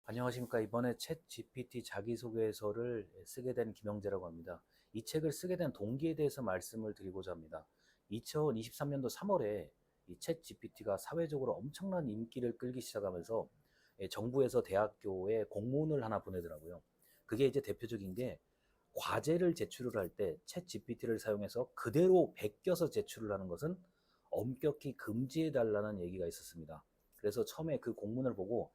안녕하십니까. 이번에 챗 GPT 자기소개서를 쓰게 된 김영재라고 합니다. 이 책을 쓰게 된 동기에 대해서 말씀을 드리고자 합니다. 2023년도 3월에 이 챗 GPT가 사회적으로 엄청난 인기를 끌기 시작하면서 정부에서 대학교에 공문을 하나 보내더라고요. 그게 이제 대표적인 게 과제를 제출을 할 때 챗 GPT를 사용해서 그대로 베껴서 제출을 하는 것은 엄격히 금지해달라는 얘기가 있었습니다. 그래서 처음에 그 공문을 보고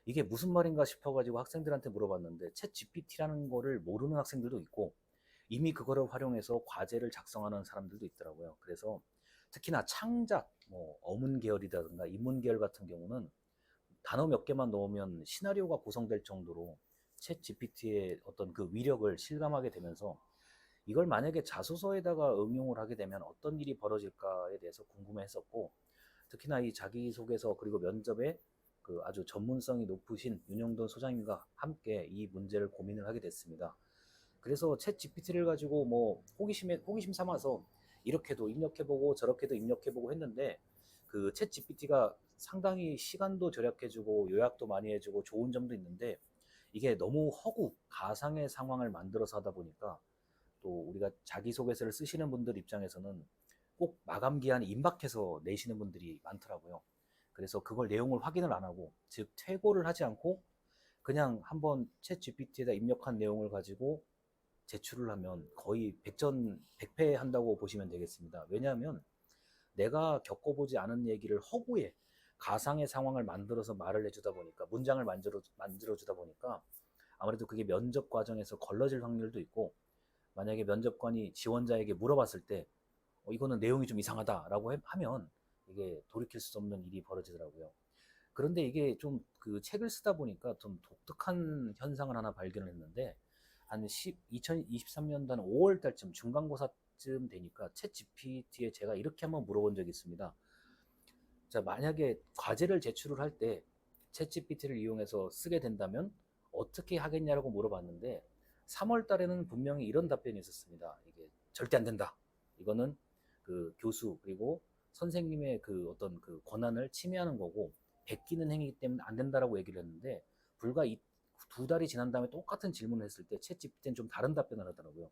이게 무슨 말인가 싶어가지고 학생들한테 물어봤는데 챗 GPT라는 거를 모르는 학생들도 있고 이미 그거를 활용해서 과제를 작성하는 사람들도 있더라고요. 그래서 특히나 창작, 뭐 어문 계열이라든가 인문 계열 같은 경우는 단어 몇 개만 넣으면 시나리오가 구성될 정도로 챗 GPT의 어떤 그 위력을 실감하게 되면서 이걸 만약에 자소서에다가 응용을 하게 되면 어떤 일이 벌어질까에 대해서 궁금해했었고, 특히나 이 자기소개서 그리고 면접에 그 아주 전문성이 높으신 윤영돈 소장님과 함께 이 문제를 고민을 하게 됐습니다. 그래서 챗 GPT를 가지고 뭐 호기심 삼아서 이렇게도 입력해보고 저렇게도 입력해보고 했는데 그 챗 GPT가 상당히 시간도 절약해주고 요약도 많이 해주고 좋은 점도 있는데 이게 너무 허구, 가상의 상황을 만들어서 하다 보니까 또 우리가 자기소개서를 쓰시는 분들 입장에서는 꼭 마감 기한이 임박해서 내시는 분들이 많더라고요. 그래서 그걸 내용을 확인을 안 하고, 즉 퇴고를 하지 않고 그냥 한번 챗 GPT에다 입력한 내용을 가지고 제출을 하면 거의 백전백패 한다고 보시면 되겠습니다. 왜냐하면 내가 겪어보지 않은 얘기를 허구에 가상의 상황을 만들어서 말을 해주다 보니까 문장을 만들어주다 보니까 아무래도 그게 면접 과정에서 걸러질 확률도 있고, 만약에 면접관이 지원자에게 물어봤을 때 이거는 내용이 좀 이상하다라고 하면 이게 돌이킬 수 없는 일이 벌어지더라고요. 그런데 이게 좀 그 책을 쓰다 보니까 좀 독특한 현상을 하나 발견을 했는데 한 2023년도 한 5월 달쯤 중간고사쯤 되니까 챗 GPT에 제가 이렇게 한번 물어본 적이 있습니다. 자, 만약에 과제를 제출을 할 때 챗 GPT를 이용해서 쓰게 된다면 어떻게 하겠냐라고 물어봤는데 3월 달에는 분명히 이런 답변이 있었습니다. 이게 절대 안 된다. 이거는 그 교수 그리고 선생님의 그 어떤 그 권한을 침해하는 거고 베끼는 행위이기 때문에 안 된다라고 얘기를 했는데 불과 두 달이 지난 다음에 똑같은 질문을 했을 때 챗 GPT는 좀 다른 답변을 하더라고요.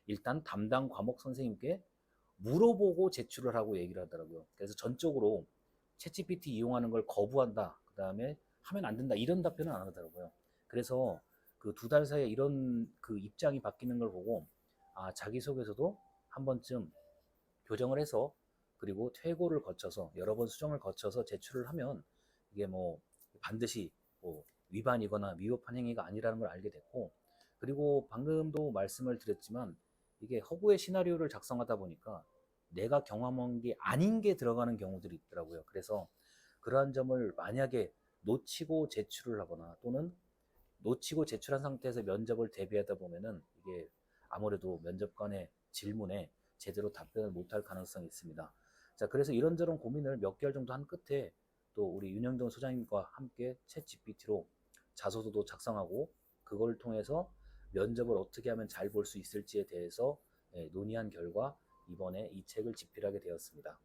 일단 담당 과목 선생님께 물어보고 제출을 하고 얘기를 하더라고요. 그래서 전적으로 챗GPT 이용하는 걸 거부한다. 그 다음에 하면 안 된다. 이런 답변은 안 하더라고요. 그래서 그 두 달 사이에 이런 그 입장이 바뀌는 걸 보고 아, 자기소개서도 한 번쯤 교정을 해서 그리고 퇴고를 거쳐서 여러 번 수정을 거쳐서 제출을 하면 이게 뭐 반드시 뭐 위반이거나 위법한 행위가 아니라는 걸 알게 됐고, 그리고 방금도 말씀을 드렸지만 이게 허구의 시나리오를 작성하다 보니까 내가 경험한 게 아닌 게 들어가는 경우들이 있더라고요. 그래서 그러한 점을 만약에 놓치고 제출을 하거나 또는 놓치고 제출한 상태에서 면접을 대비하다 보면은 이게 아무래도 면접관의 질문에 제대로 답변을 못할 가능성이 있습니다. 자, 그래서 이런저런 고민을 몇 개월 정도 한 끝에 또 우리 윤영돈 소장님과 함께 챗 GPT로 자소서도 작성하고 그걸 통해서 면접을 어떻게 하면 잘 볼 수 있을지에 대해서 논의한 결과 이번에 이 책을 집필하게 되었습니다.